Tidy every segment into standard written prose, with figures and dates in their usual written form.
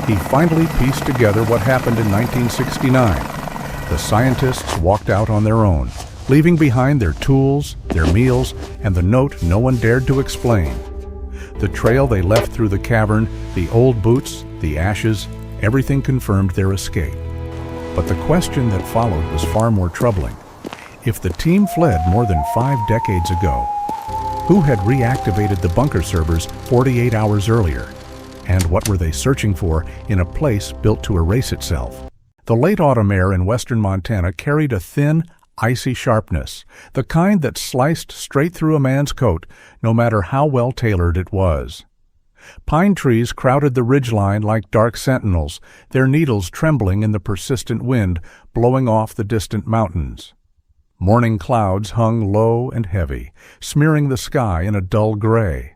He finally pieced together what happened in 1969. The scientists walked out on their own, leaving behind their tools, their meals, and the note no one dared to explain. The trail they left through the cavern, the old boots, the ashes, everything confirmed their escape. But the question that followed was far more troubling. If the team fled more than 5 decades ago, who had reactivated the bunker servers 48 hours earlier? And what were they searching for in a place built to erase itself? The late autumn air in western Montana carried a thin, icy sharpness, the kind that sliced straight through a man's coat, no matter how well tailored it was. Pine trees crowded the ridgeline like dark sentinels, their needles trembling in the persistent wind blowing off the distant mountains. Morning clouds hung low and heavy, smearing the sky in a dull gray.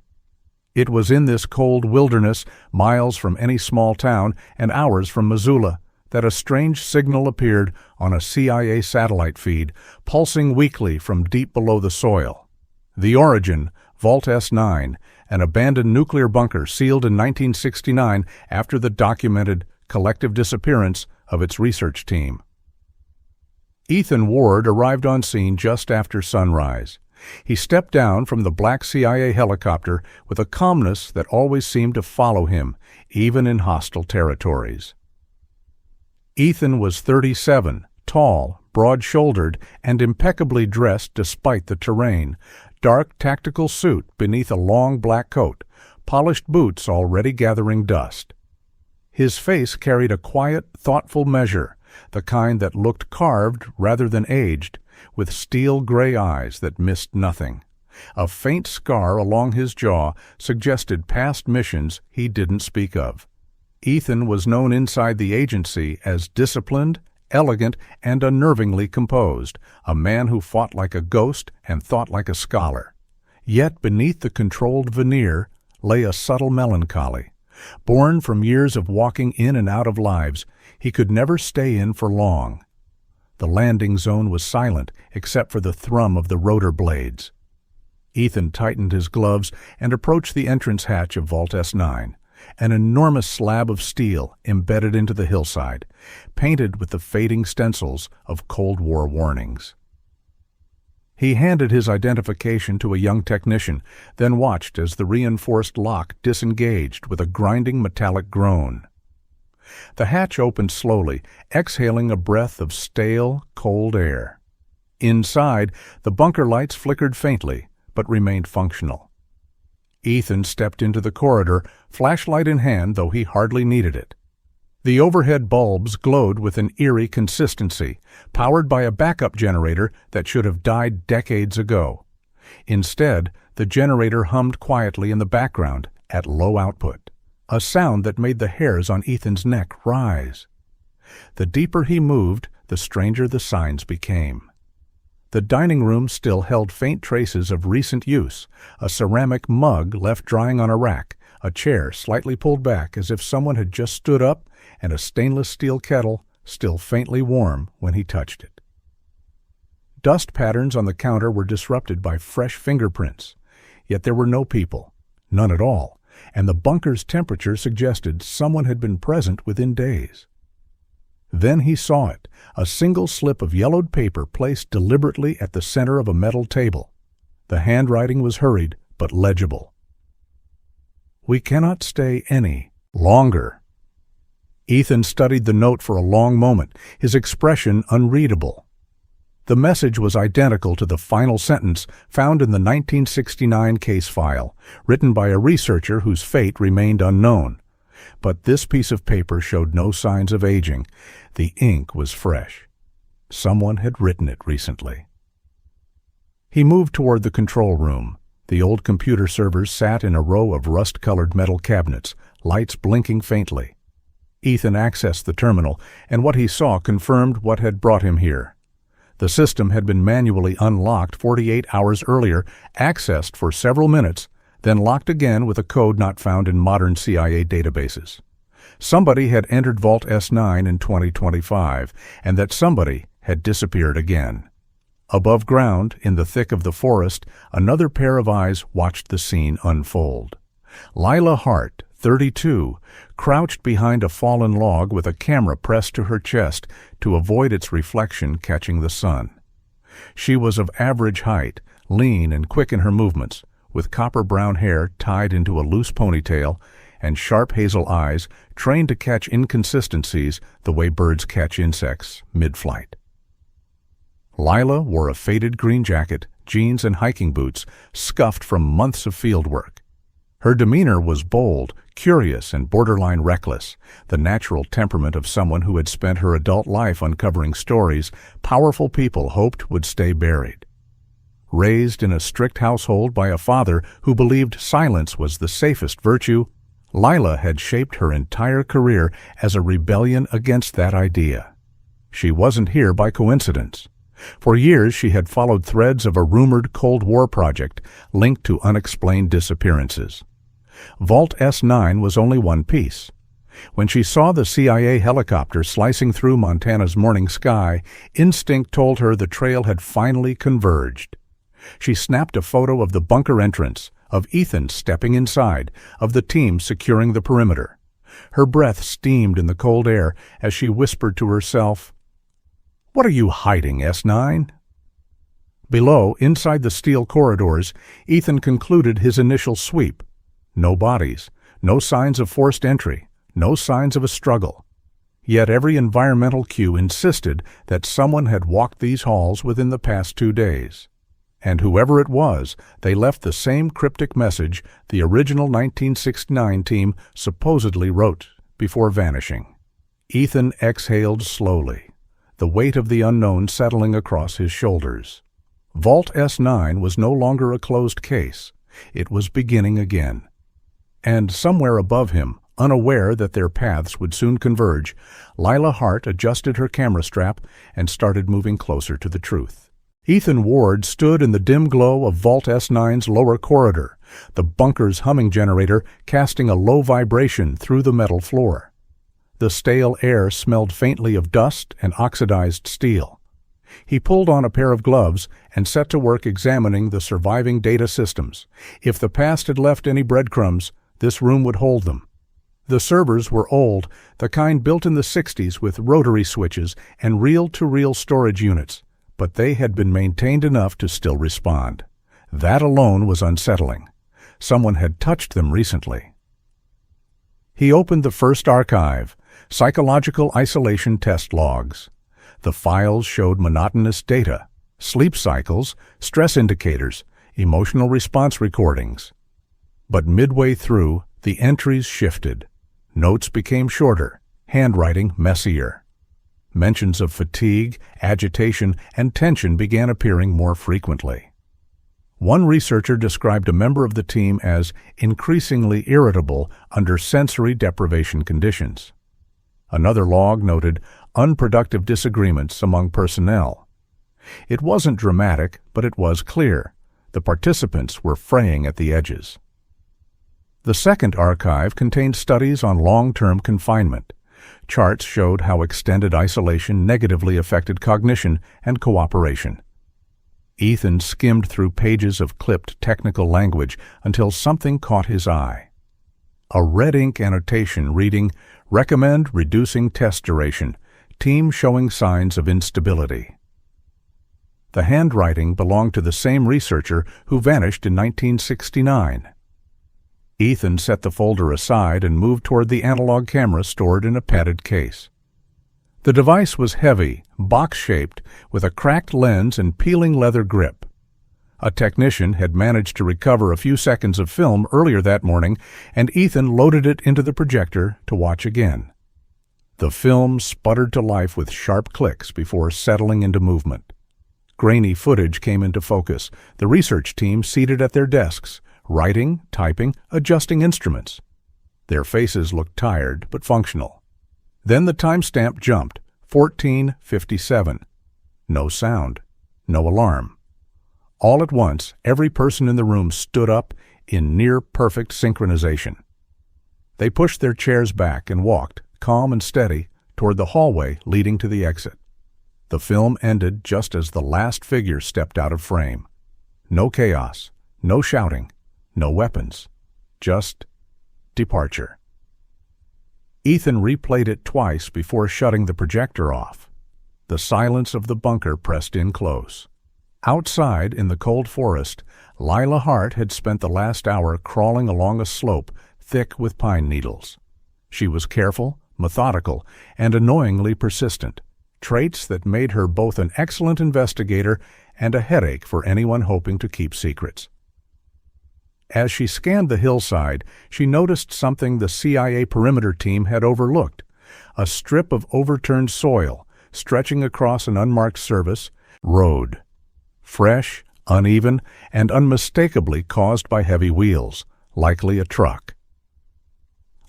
It was in this cold wilderness, miles from any small town and hours from Missoula, that a strange signal appeared on a CIA satellite feed, pulsing weakly from deep below the soil. The origin, Vault S9, an abandoned nuclear bunker sealed in 1969 after the documented collective disappearance of its research team. Ethan Ward arrived on scene just after sunrise. He stepped down from the black CIA helicopter with a calmness that always seemed to follow him, even in hostile territories. Ethan was 37, tall, broad-shouldered, and impeccably dressed despite the terrain. Dark tactical suit beneath a long black coat, polished boots already gathering dust. His face carried a quiet, thoughtful measure, the kind that looked carved rather than aged, with steel-gray eyes that missed nothing. A faint scar along his jaw suggested past missions he didn't speak of. Ethan was known inside the agency as disciplined, elegant, and unnervingly composed, a man who fought like a ghost and thought like a scholar. Yet beneath the controlled veneer lay a subtle melancholy. Born from years of walking in and out of lives, he could never stay in for long. The landing zone was silent except for the thrum of the rotor blades. Ethan tightened his gloves and approached the entrance hatch of Vault S9. An enormous slab of steel embedded into the hillside, painted with the fading stencils of Cold War warnings. He handed his identification to a young technician, then watched as the reinforced lock disengaged with a grinding metallic groan. The hatch opened slowly, exhaling a breath of stale, cold air. Inside, the bunker lights flickered faintly, but remained functional. Ethan stepped into the corridor, flashlight in hand, though he hardly needed it. The overhead bulbs glowed with an eerie consistency, powered by a backup generator that should have died decades ago. Instead, the generator hummed quietly in the background at low output, a sound that made the hairs on Ethan's neck rise. The deeper he moved, the stranger the signs became. The dining room still held faint traces of recent use, a ceramic mug left drying on a rack, a chair slightly pulled back as if someone had just stood up, and a stainless steel kettle still faintly warm when he touched it. Dust patterns on the counter were disrupted by fresh fingerprints, yet there were no people, none at all, and the bunker's temperature suggested someone had been present within days. Then he saw it, a single slip of yellowed paper placed deliberately at the center of a metal table. The handwriting was hurried but legible. "We cannot stay any longer." Ethan studied the note for a long moment, his expression unreadable. The message was identical to the final sentence found in the 1969 case file, written by a researcher whose fate remained unknown. But this piece of paper showed no signs of aging. The ink was fresh. Someone had written it recently. He moved toward the control room. The old computer servers sat in a row of rust-colored metal cabinets, lights blinking faintly. Ethan accessed the terminal, and what he saw confirmed what had brought him here. The system had been manually unlocked 48 hours earlier, accessed for several minutes, then locked again with a code not found in modern CIA databases. Somebody had entered Vault S9 in 2025, and that somebody had disappeared again. Above ground, in the thick of the forest, another pair of eyes watched the scene unfold. Lila Hart, 32, crouched behind a fallen log with a camera pressed to her chest to avoid its reflection catching the sun. She was of average height, lean and quick in her movements, with copper-brown hair tied into a loose ponytail and sharp hazel eyes trained to catch inconsistencies the way birds catch insects mid-flight. Lila wore a faded green jacket, jeans, and hiking boots scuffed from months of field work. Her demeanor was bold, curious, and borderline reckless, the natural temperament of someone who had spent her adult life uncovering stories powerful people hoped would stay buried. Raised in a strict household by a father who believed silence was the safest virtue, Lila had shaped her entire career as a rebellion against that idea. She wasn't here by coincidence. For years she had followed threads of a rumored Cold War project linked to unexplained disappearances. Vault S9 was only one piece. When she saw the CIA helicopter slicing through Montana's morning sky, instinct told her the trail had finally converged. She snapped a photo of the bunker entrance, of Ethan stepping inside, of the team securing the perimeter. Her breath steamed in the cold air as she whispered to herself, "What are you hiding, S9?" Below, inside the steel corridors, Ethan concluded his initial sweep. No bodies, no signs of forced entry, no signs of a struggle. Yet every environmental cue insisted that someone had walked these halls within the past 2 days. And whoever it was, they left the same cryptic message the original 1969 team supposedly wrote before vanishing. Ethan exhaled slowly, the weight of the unknown settling across his shoulders. Vault S9 was no longer a closed case. It was beginning again. And somewhere above him, unaware that their paths would soon converge, Lila Hart adjusted her camera strap and started moving closer to the truth. Ethan Ward stood in the dim glow of Vault S9's lower corridor, the bunker's humming generator casting a low vibration through the metal floor. The stale air smelled faintly of dust and oxidized steel. He pulled on a pair of gloves and set to work examining the surviving data systems. If the past had left any breadcrumbs, this room would hold them. The servers were old, the kind built in the 60s with rotary switches and reel-to-reel storage units, but they had been maintained enough to still respond. That alone was unsettling. Someone had touched them recently. He opened the first archive, Psychological Isolation Test Logs. The files showed monotonous data, sleep cycles, stress indicators, emotional response recordings. But midway through, the entries shifted. Notes became shorter, handwriting messier. Mentions of fatigue, agitation, and tension began appearing more frequently. One researcher described a member of the team as increasingly irritable under sensory deprivation conditions. Another log noted unproductive disagreements among personnel. It wasn't dramatic, but it was clear. The participants were fraying at the edges. The second archive contained studies on long-term confinement. Charts showed how extended isolation negatively affected cognition and cooperation. Ethan skimmed through pages of clipped technical language until something caught his eye. A red ink annotation reading, "Recommend reducing test duration. Team showing signs of instability." The handwriting belonged to the same researcher who vanished in 1969. Ethan set the folder aside and moved toward the analog camera stored in a padded case. The device was heavy, box-shaped, with a cracked lens and peeling leather grip. A technician had managed to recover a few seconds of film earlier that morning, and Ethan loaded it into the projector to watch again. The film sputtered to life with sharp clicks before settling into movement. Grainy footage came into focus, the research team seated at their desks, writing, typing, adjusting instruments. Their faces looked tired but functional. Then the timestamp jumped, 14:57. No sound, no alarm. All at once, every person in the room stood up in near-perfect synchronization. They pushed their chairs back and walked, calm and steady, toward the hallway leading to the exit. The film ended just as the last figure stepped out of frame. No chaos, no shouting, no weapons, just departure. Ethan replayed it twice before shutting the projector off. The silence of the bunker pressed in close. Outside, in the cold forest, Lila Hart had spent the last hour crawling along a slope thick with pine needles. She was careful, methodical, and annoyingly persistent, traits that made her both an excellent investigator and a headache for anyone hoping to keep secrets. As she scanned the hillside, she noticed something the CIA perimeter team had overlooked: a strip of overturned soil stretching across an unmarked service road. Fresh, uneven, and unmistakably caused by heavy wheels, likely a truck.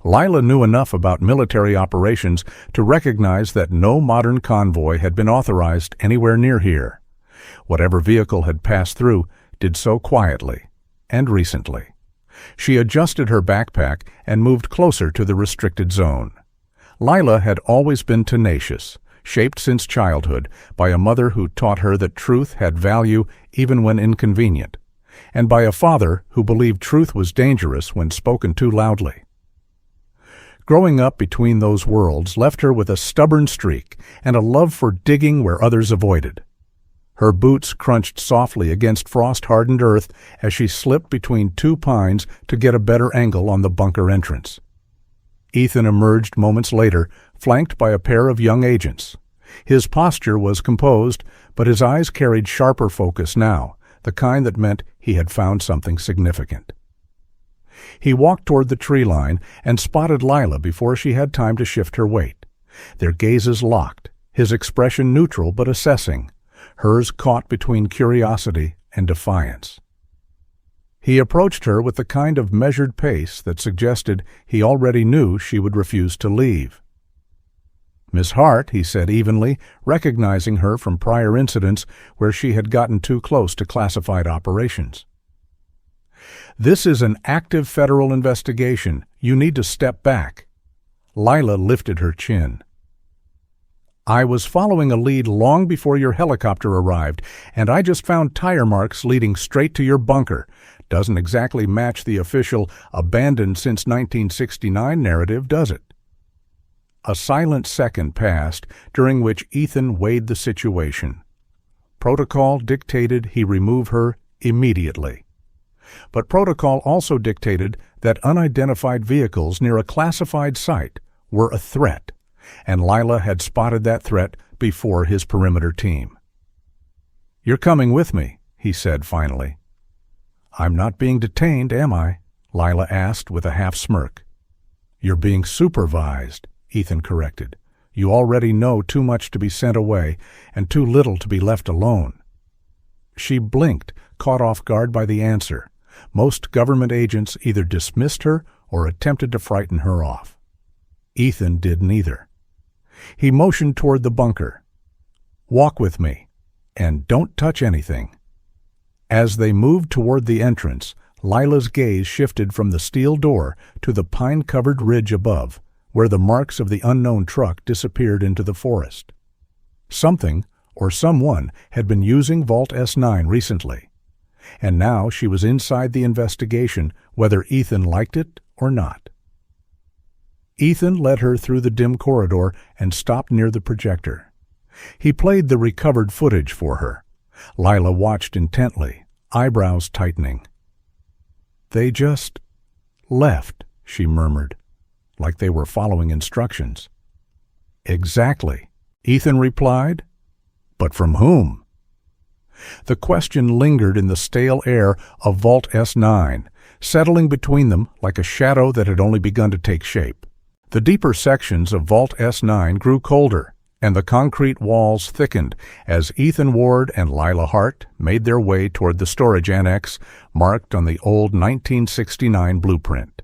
Lila knew enough about military operations to recognize that no modern convoy had been authorized anywhere near here. Whatever vehicle had passed through did so quietly and recently. She adjusted her backpack and moved closer to the restricted zone. Lila had always been tenacious, shaped since childhood by a mother who taught her that truth had value even when inconvenient, and by a father who believed truth was dangerous when spoken too loudly. Growing up between those worlds left her with a stubborn streak and a love for digging where others avoided. Her boots crunched softly against frost-hardened earth as she slipped between two pines to get a better angle on the bunker entrance. Ethan emerged moments later, flanked by a pair of young agents. His posture was composed, but his eyes carried sharper focus now, the kind that meant he had found something significant. He walked toward the tree line and spotted Lila before she had time to shift her weight. Their gazes locked, his expression neutral but assessing, hers caught between curiosity and defiance. He approached her with the kind of measured pace that suggested he already knew she would refuse to leave. "Miss Hart," he said evenly, recognizing her from prior incidents where she had gotten too close to classified operations. "This is an active federal investigation. You need to step back." Lila lifted her chin. "I was following a lead long before your helicopter arrived, and I just found tire marks leading straight to your bunker. Doesn't exactly match the official abandoned since 1969 narrative, does it?" A silent second passed, during which Ethan weighed the situation. Protocol dictated he remove her immediately. But protocol also dictated that unidentified vehicles near a classified site were a threat, and Lila had spotted that threat before his perimeter team. "You're coming with me," he said finally. "I'm not being detained, am I?" Lila asked with a half-smirk. "You're being supervised," Ethan corrected. "You already know too much to be sent away and too little to be left alone." She blinked, caught off guard by the answer. Most government agents either dismissed her or attempted to frighten her off. Ethan did neither. He motioned toward the bunker. "Walk with me, and don't touch anything." As they moved toward the entrance, Lila's gaze shifted from the steel door to the pine-covered ridge above, where the marks of the unknown truck disappeared into the forest. Something, or someone, had been using Vault S9 recently, and now she was inside the investigation, whether Ethan liked it or not. Ethan led her through the dim corridor and stopped near the projector. He played the recovered footage for her. Lila watched intently, eyebrows tightening. "They just left," she murmured, like they were following instructions. "Exactly," Ethan replied. "But from whom?" The question lingered in the stale air of Vault S9, settling between them like a shadow that had only begun to take shape. The deeper sections of Vault S9 grew colder, and the concrete walls thickened as Ethan Ward and Lila Hart made their way toward the storage annex marked on the old 1969 blueprint.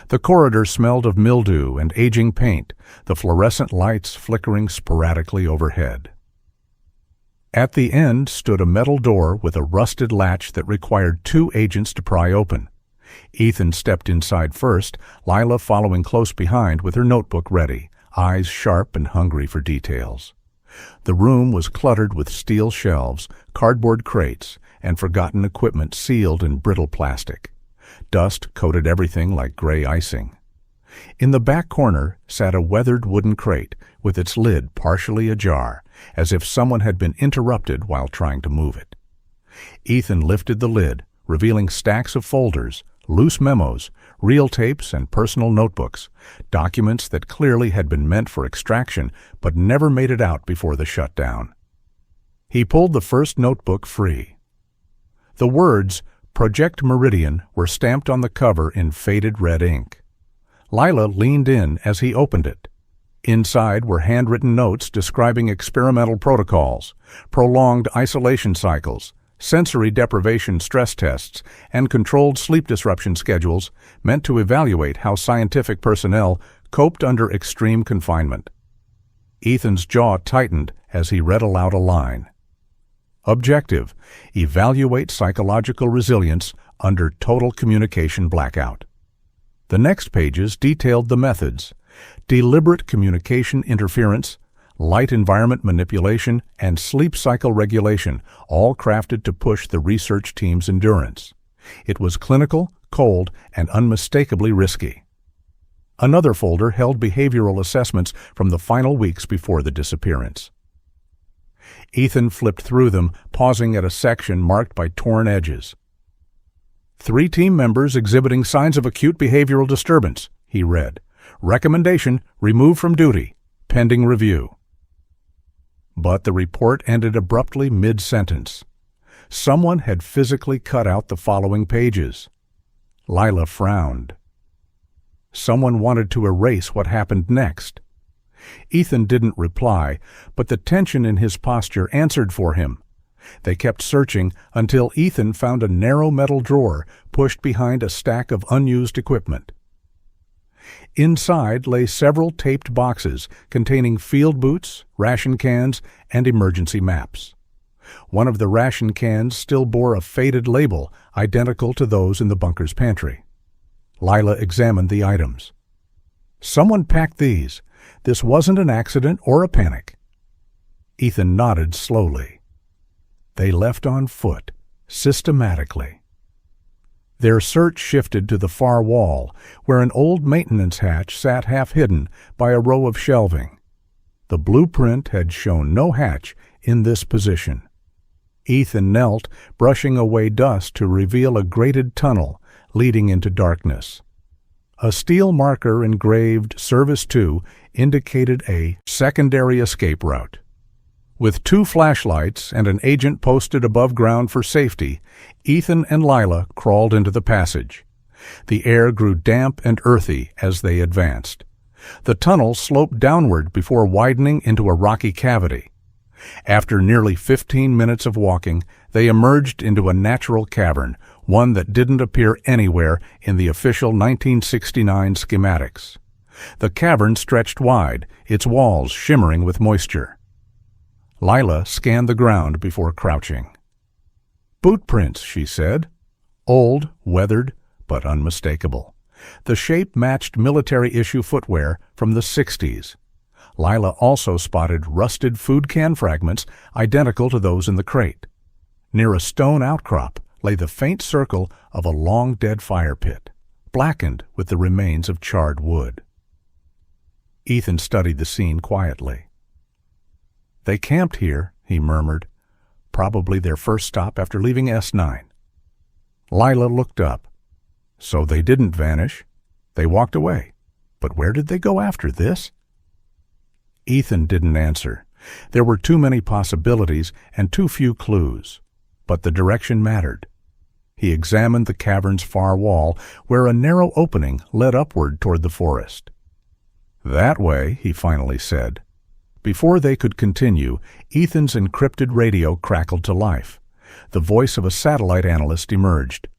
The corridor smelled of mildew and aging paint, the fluorescent lights flickering sporadically overhead. At the end stood a metal door with a rusted latch that required 2 agents to pry open. Ethan stepped inside first, Lila following close behind with her notebook ready, eyes sharp and hungry for details. The room was cluttered with steel shelves, cardboard crates, and forgotten equipment sealed in brittle plastic. Dust coated everything like gray icing. In the back corner sat a weathered wooden crate with its lid partially ajar, as if someone had been interrupted while trying to move it. Ethan lifted the lid, revealing stacks of folders, loose memos, reel tapes, and personal notebooks, documents that clearly had been meant for extraction but never made it out before the shutdown. He pulled the first notebook free. The words, Project Meridian, were stamped on the cover in faded red ink. Lila leaned in as he opened it. Inside were handwritten notes describing experimental protocols, prolonged isolation cycles, sensory deprivation stress tests, and controlled sleep disruption schedules meant to evaluate how scientific personnel coped under extreme confinement. Ethan's jaw tightened as he read aloud a line. Objective: evaluate psychological resilience under total communication blackout. The next pages detailed the methods: deliberate communication interference, light environment manipulation, and sleep cycle regulation, all crafted to push the research team's endurance. It was clinical, cold, and unmistakably risky. Another folder held behavioral assessments from the final weeks before the disappearance. Ethan flipped through them, pausing at a section marked by torn edges. 3 team members exhibiting signs of acute behavioral disturbance, he read. Recommendation: remove from duty, pending review. But the report ended abruptly mid-sentence. Someone had physically cut out the following pages. Lila frowned. Someone wanted to erase what happened next. Ethan didn't reply, but the tension in his posture answered for him. They kept searching until Ethan found a narrow metal drawer pushed behind a stack of unused equipment. Inside lay several taped boxes containing field boots, ration cans, and emergency maps. One of the ration cans still bore a faded label identical to those in the bunker's pantry. Lila examined the items. Someone packed these. This wasn't an accident or a panic. Ethan nodded slowly. They left on foot, systematically. Their search shifted to the far wall, where an old maintenance hatch sat half-hidden by a row of shelving. The blueprint had shown no hatch in this position. Ethan knelt, brushing away dust to reveal a grated tunnel leading into darkness. A steel marker engraved Service 2 indicated a secondary escape route. With 2 flashlights and an agent posted above ground for safety, Ethan and Lila crawled into the passage. The air grew damp and earthy as they advanced. The tunnel sloped downward before widening into a rocky cavity. After nearly 15 minutes of walking, they emerged into a natural cavern, one that didn't appear anywhere in the official 1969 schematics. The cavern stretched wide, its walls shimmering with moisture. Lila scanned the ground before crouching. Boot prints, she said. Old, weathered, but unmistakable. The shape matched military-issue footwear from the 60s. Lila also spotted rusted food can fragments identical to those in the crate. Near a stone outcrop lay the faint circle of a long-dead fire pit, blackened with the remains of charred wood. Ethan studied the scene quietly. They camped here, he murmured, probably their first stop after leaving S9. Lila looked up. So they didn't vanish. They walked away. But where did they go after this? Ethan didn't answer. There were too many possibilities and too few clues. But the direction mattered. He examined the cavern's far wall, where a narrow opening led upward toward the forest. That way, he finally said. Before they could continue, Ethan's encrypted radio crackled to life. The voice of a satellite analyst emerged.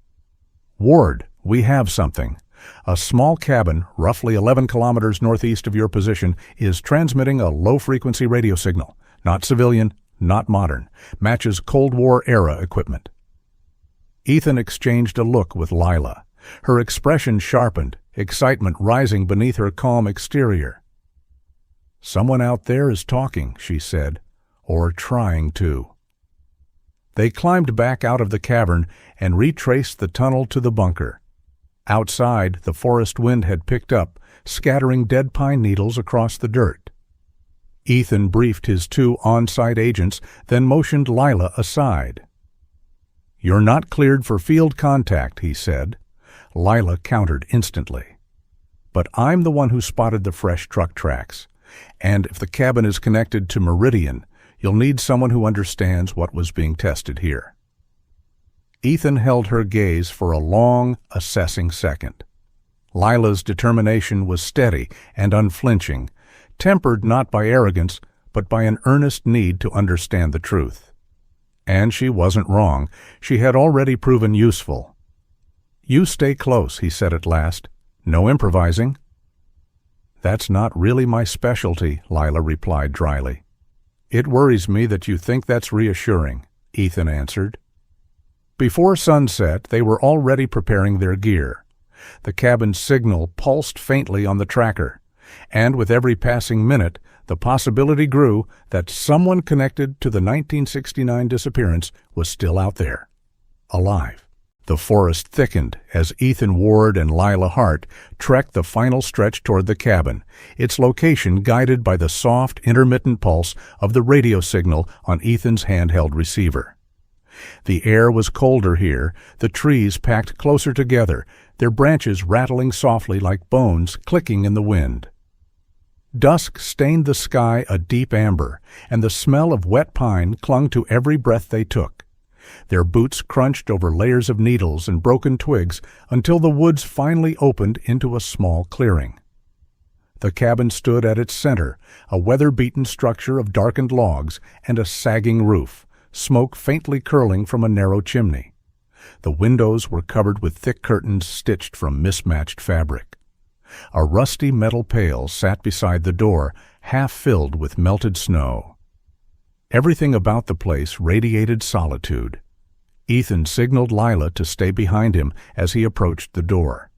Ward, we have something. A small cabin, roughly 11 kilometers northeast of your position, is transmitting a low-frequency radio signal. Not civilian, not modern. Matches Cold War-era equipment. Ethan exchanged a look with Lila. Her expression sharpened, excitement rising beneath her calm exterior. Someone out there is talking, she said, or trying to. They climbed back out of the cavern and retraced the tunnel to the bunker. Outside, the forest wind had picked up, scattering dead pine needles across the dirt. Ethan briefed his 2 on-site agents, then motioned Lila aside. "You're not cleared for field contact," he said. Lila countered instantly. "But I'm the one who spotted the fresh truck tracks. And if the cabin is connected to Meridian, you'll need someone who understands what was being tested here." Ethan held her gaze for a long, assessing second. Lila's determination was steady and unflinching, tempered not by arrogance, but by an earnest need to understand the truth. And she wasn't wrong. She had already proven useful. "You stay close," he said at last. "No improvising." "That's not really my specialty," Lila replied dryly. "It worries me that you think that's reassuring," Ethan answered. Before sunset, they were already preparing their gear. The cabin's signal pulsed faintly on the tracker, and with every passing minute, the possibility grew that someone connected to the 1969 disappearance was still out there, alive. The forest thickened as Ethan Ward and Lila Hart trekked the final stretch toward the cabin, its location guided by the soft, intermittent pulse of the radio signal on Ethan's handheld receiver. The air was colder here, the trees packed closer together, their branches rattling softly like bones clicking in the wind. Dusk stained the sky a deep amber, and the smell of wet pine clung to every breath they took. Their boots crunched over layers of needles and broken twigs until the woods finally opened into a small clearing. The cabin stood at its center, a weather-beaten structure of darkened logs and a sagging roof, smoke faintly curling from a narrow chimney. The windows were covered with thick curtains stitched from mismatched fabric. A rusty metal pail sat beside the door, half filled with melted snow. Everything about the place radiated solitude. Ethan signaled Lila to stay behind him as he approached the door.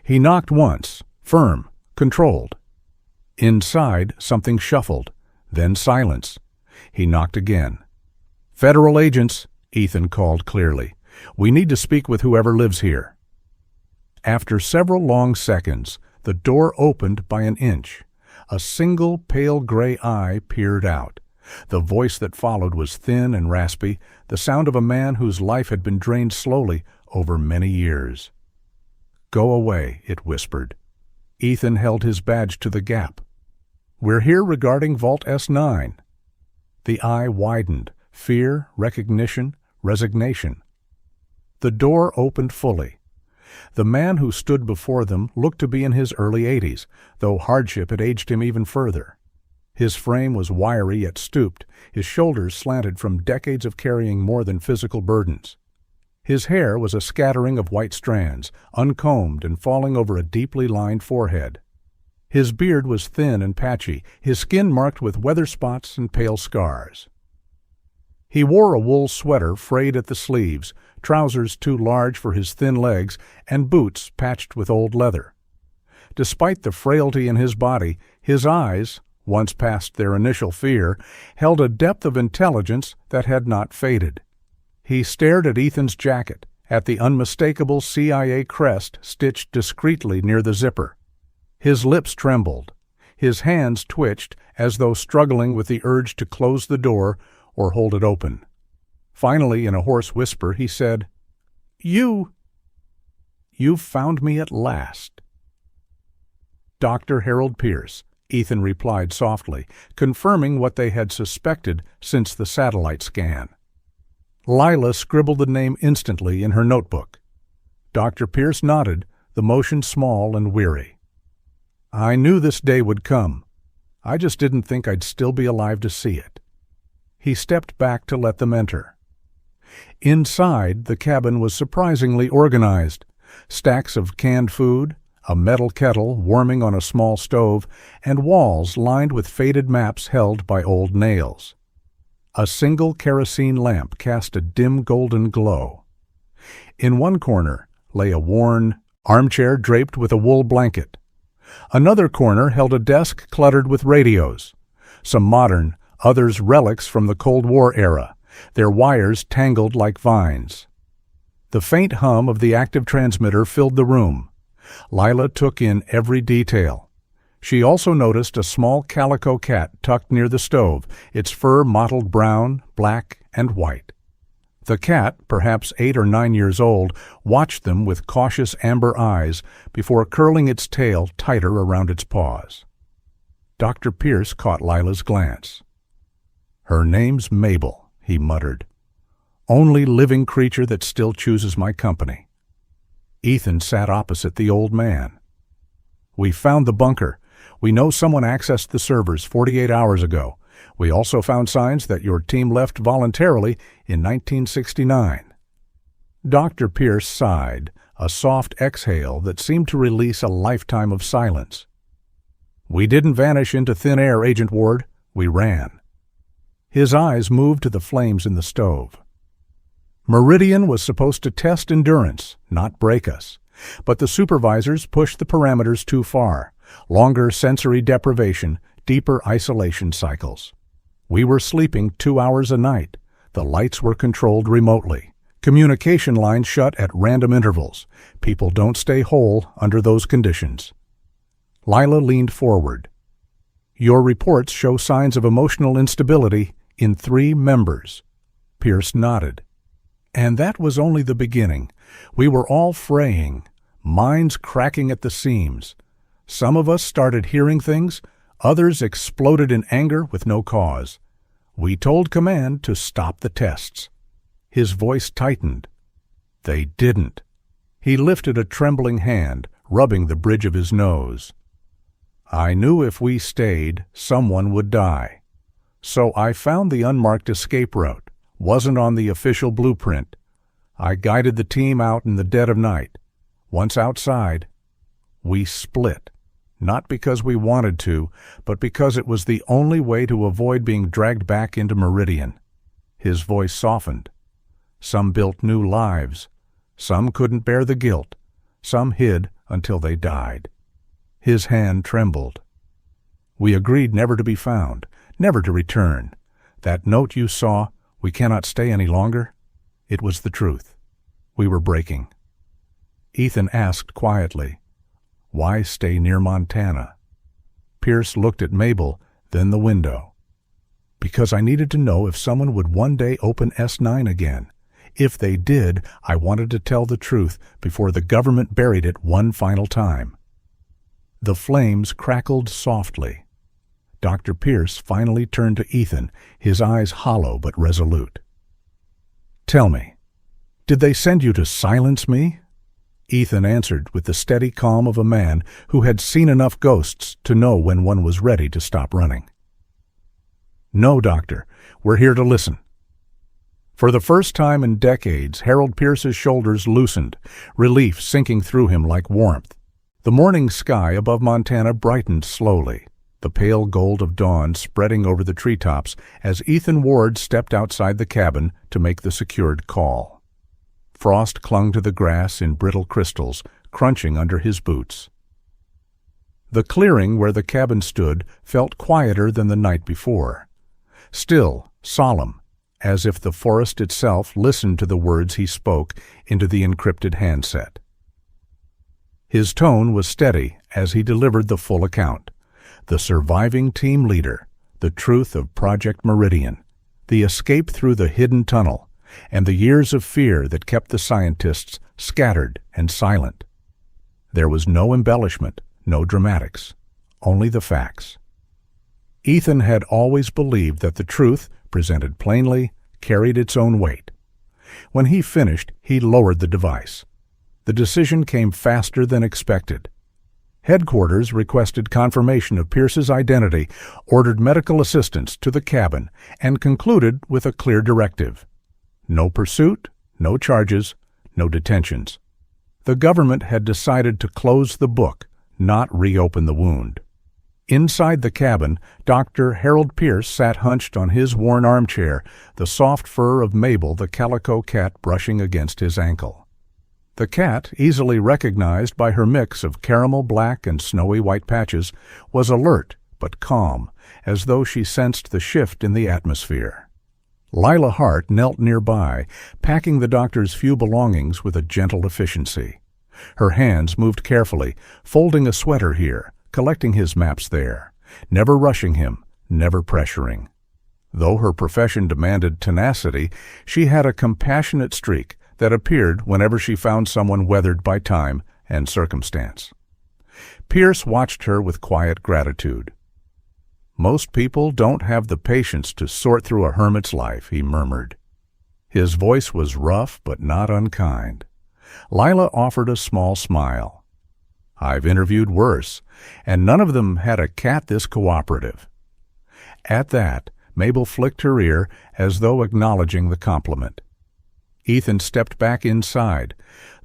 He knocked once, firm, controlled. Inside, something shuffled, then silence. He knocked again. "Federal agents," Ethan called clearly. "We need to speak with whoever lives here." After several long seconds, the door opened by an inch. A single pale gray eye peered out. The voice that followed was thin and raspy, the sound of a man whose life had been drained slowly over many years. "Go away," it whispered. Ethan held his badge to the gap. "We're here regarding Vault S9. The eye widened, fear, recognition, resignation. The door opened fully. The man who stood before them looked to be in his early 80s, though hardship had aged him even further. His frame was wiry yet stooped, his shoulders slanted from decades of carrying more than physical burdens. His hair was a scattering of white strands, uncombed and falling over a deeply lined forehead. His beard was thin and patchy, his skin marked with weather spots and pale scars. He wore a wool sweater frayed at the sleeves, trousers too large for his thin legs, and boots patched with old leather. Despite the frailty in his body, his eyes, once past their initial fear, held a depth of intelligence that had not faded. He stared at Ethan's jacket, at the unmistakable CIA crest stitched discreetly near the zipper. His lips trembled. His hands twitched as though struggling with the urge to close the door or hold it open. Finally, in a hoarse whisper, he said, You've found me at last." "Dr. Harold Pierce," Ethan replied softly, confirming what they had suspected since the satellite scan. Lila scribbled the name instantly in her notebook. Dr. Pierce nodded, the motion small and weary. "I knew this day would come. I just didn't think I'd still be alive to see it." He stepped back to let them enter. Inside, the cabin was surprisingly organized. Stacks of canned food, a metal kettle warming on a small stove, and walls lined with faded maps held by old nails. A single kerosene lamp cast a dim golden glow. In one corner lay a worn armchair draped with a wool blanket. Another corner held a desk cluttered with radios, some modern, others relics from the Cold War era, their wires tangled like vines. The faint hum of the active transmitter filled the room, Lila took in every detail. She also noticed a small calico cat tucked near the stove, its fur mottled brown, black, and white. The cat, perhaps 8 or 9 years old, watched them with cautious amber eyes before curling its tail tighter around its paws. Dr. Pierce caught Lila's glance. "Her name's Mabel," he muttered. "Only living creature that still chooses my company." Ethan sat opposite the old man. "We found the bunker. We know someone accessed the servers 48 hours ago. We also found signs that your team left voluntarily in 1969. Dr. Pierce sighed, a soft exhale that seemed to release a lifetime of silence. "We didn't vanish into thin air, Agent Ward. We ran." His eyes moved to the flames in the stove. Meridian was supposed to test endurance, not break us. But the supervisors pushed the parameters too far. Longer sensory deprivation, deeper isolation cycles. We were sleeping 2 hours a night. The lights were controlled remotely. Communication lines shut at random intervals. People don't stay whole under those conditions. Lila leaned forward. "Your reports show signs of emotional instability in 3 members." Pierce nodded. "And that was only the beginning. We were all fraying, minds cracking at the seams. Some of us started hearing things, others exploded in anger with no cause. We told command to stop the tests." His voice tightened. "They didn't." He lifted a trembling hand, rubbing the bridge of his nose. "I knew if we stayed, someone would die. So I found the unmarked escape route. Wasn't on the official blueprint. I guided the team out in the dead of night. Once outside, we split. Not because we wanted to, but because it was the only way to avoid being dragged back into Meridian." His voice softened. "Some built new lives. Some couldn't bear the guilt. Some hid until they died." His hand trembled. "We agreed never to be found, never to return. That note you saw, 'We cannot stay any longer,' it was the truth. We were breaking." Ethan asked quietly, "Why stay near Montana?" Pierce looked at Mabel, then the window. "Because I needed to know if someone would one day open S9 again. If they did, I wanted to tell the truth before the government buried it one final time." The flames crackled softly. Dr. Pierce finally turned to Ethan, his eyes hollow but resolute. "Tell me, did they send you to silence me?" Ethan answered with the steady calm of a man who had seen enough ghosts to know when one was ready to stop running. "No, Doctor. We're here to listen." For the first time in decades, Harold Pierce's shoulders loosened, relief sinking through him like warmth. The morning sky above Montana brightened slowly, the pale gold of dawn spreading over the treetops as Ethan Ward stepped outside the cabin to make the secured call. Frost clung to the grass in brittle crystals, crunching under his boots. The clearing where the cabin stood felt quieter than the night before. Still, solemn, as if the forest itself listened to the words he spoke into the encrypted handset. His tone was steady as he delivered the full account. The surviving team leader, the truth of Project Meridian, the escape through the hidden tunnel, and the years of fear that kept the scientists scattered and silent. There was no embellishment, no dramatics, only the facts. Ethan had always believed that the truth, presented plainly, carried its own weight. When he finished, he lowered the device. The decision came faster than expected. Headquarters requested confirmation of Pierce's identity, ordered medical assistance to the cabin, and concluded with a clear directive. No pursuit, no charges, no detentions. The government had decided to close the book, not reopen the wound. Inside the cabin, Dr. Harold Pierce sat hunched on his worn armchair, the soft fur of Mabel the calico cat brushing against his ankle. The cat, easily recognized by her mix of caramel black and snowy white patches, was alert but calm, as though she sensed the shift in the atmosphere. Lila Hart knelt nearby, packing the doctor's few belongings with a gentle efficiency. Her hands moved carefully, folding a sweater here, collecting his maps there, never rushing him, never pressuring. Though her profession demanded tenacity, she had a compassionate streak that appeared whenever she found someone weathered by time and circumstance. Pierce watched her with quiet gratitude. "Most people don't have the patience to sort through a hermit's life," he murmured. His voice was rough but not unkind. Lila offered a small smile. "I've interviewed worse, and none of them had a cat this cooperative." At that, Mabel flicked her ear as though acknowledging the compliment. Ethan stepped back inside.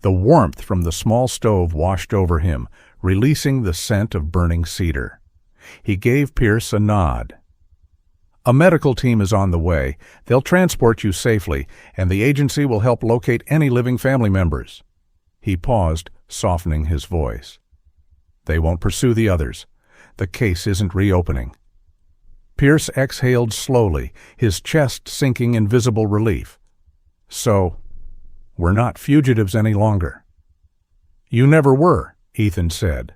The warmth from the small stove washed over him, releasing the scent of burning cedar. He gave Pierce a nod. "A medical team is on the way. They'll transport you safely, and the agency will help locate any living family members." He paused, softening his voice. "They won't pursue the others. The case isn't reopening." Pierce exhaled slowly, his chest sinking in visible relief. "So, we're not fugitives any longer." "You never were," Ethan said.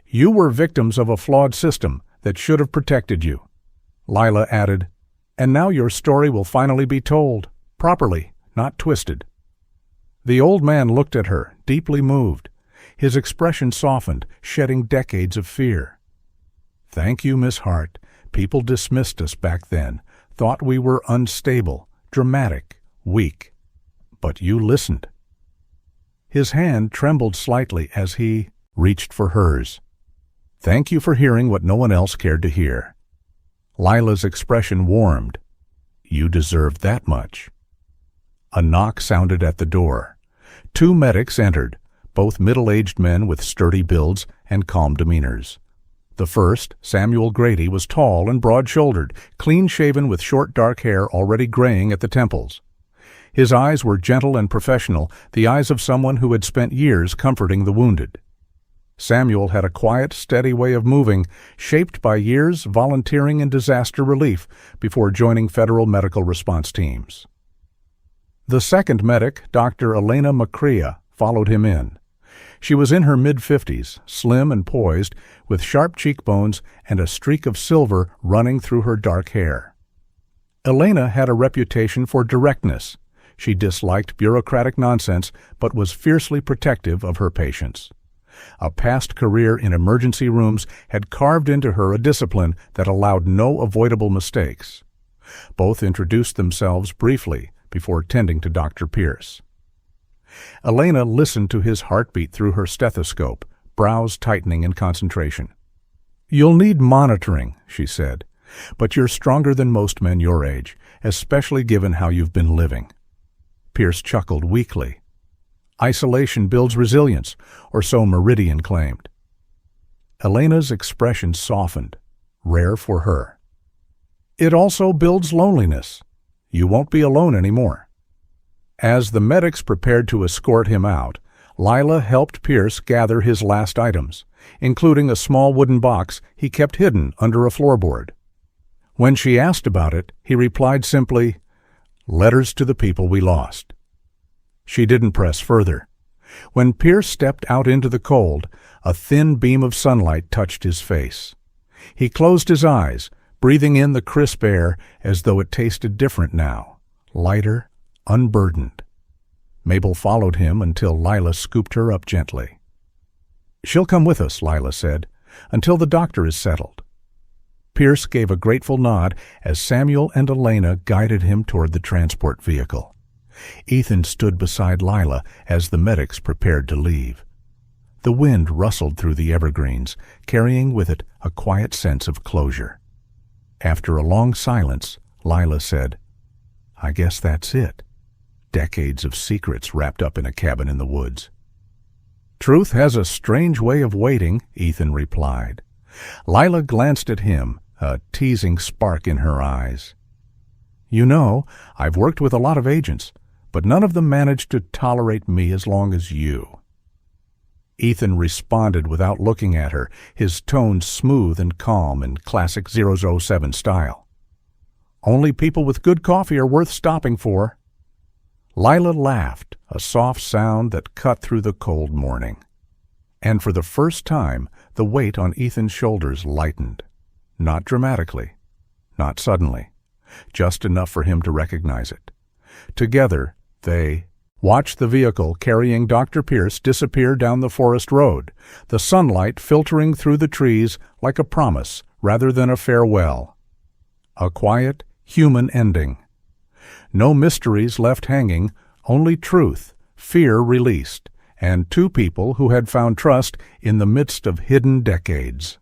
"You were victims of a flawed system that should have protected you." Lila added, "And now your story will finally be told, properly, not twisted." The old man looked at her, deeply moved. His expression softened, shedding decades of fear. "Thank you, Miss Hart. People dismissed us back then, thought we were unstable, dramatic, weak. But you listened." His hand trembled slightly as he reached for hers. "Thank you for hearing what no one else cared to hear." Lila's expression warmed. "You deserved that much." A knock sounded at the door. 2 medics entered, both middle-aged men with sturdy builds and calm demeanors. The first, Samuel Grady, was tall and broad-shouldered, clean-shaven with short dark hair already graying at the temples. His eyes were gentle and professional, the eyes of someone who had spent years comforting the wounded. Samuel had a quiet, steady way of moving, shaped by years volunteering in disaster relief before joining federal medical response teams. The second medic, Dr. Elena Macria, followed him in. She was in her mid-50s, slim and poised, with sharp cheekbones and a streak of silver running through her dark hair. Elena had a reputation for directness. She disliked bureaucratic nonsense, but was fiercely protective of her patients. A past career in emergency rooms had carved into her a discipline that allowed no avoidable mistakes. Both introduced themselves briefly before tending to Dr. Pierce. Elena listened to his heartbeat through her stethoscope, brows tightening in concentration. "You'll need monitoring," she said, "but you're stronger than most men your age, especially given how you've been living." Pierce chuckled weakly. "Isolation builds resilience," or so Meridian claimed. Elena's expression softened, rare for her. "It also builds loneliness. You won't be alone anymore." As the medics prepared to escort him out, Lila helped Pierce gather his last items, including a small wooden box he kept hidden under a floorboard. When she asked about it, he replied simply, "Letters to the people we lost." She didn't press further. When Pierce stepped out into the cold, a thin beam of sunlight touched his face. He closed his eyes, breathing in the crisp air as though it tasted different now, lighter, unburdened. Mabel followed him until Lila scooped her up gently. "She'll come with us," Lila said, "until the doctor is settled." Pierce gave a grateful nod as Samuel and Elena guided him toward the transport vehicle. Ethan stood beside Lila as the medics prepared to leave. The wind rustled through the evergreens, carrying with it a quiet sense of closure. After a long silence, Lila said, "I guess that's it. Decades of secrets wrapped up in a cabin in the woods." "Truth has a strange way of waiting," Ethan replied. Lila glanced at him, a teasing spark in her eyes. "You know, I've worked with a lot of agents, but none of them managed to tolerate me as long as you." Ethan responded without looking at her, his tone smooth and calm in classic 007 style. "Only people with good coffee are worth stopping for." Lila laughed, a soft sound that cut through the cold morning. And for the first time, the weight on Ethan's shoulders lightened. Not dramatically, not suddenly, just enough for him to recognize it. Together, they watched the vehicle carrying Dr. Pierce disappear down the forest road, the sunlight filtering through the trees like a promise rather than a farewell. A quiet, human ending. No mysteries left hanging, only truth, fear released, and two people who had found trust in the midst of hidden decades.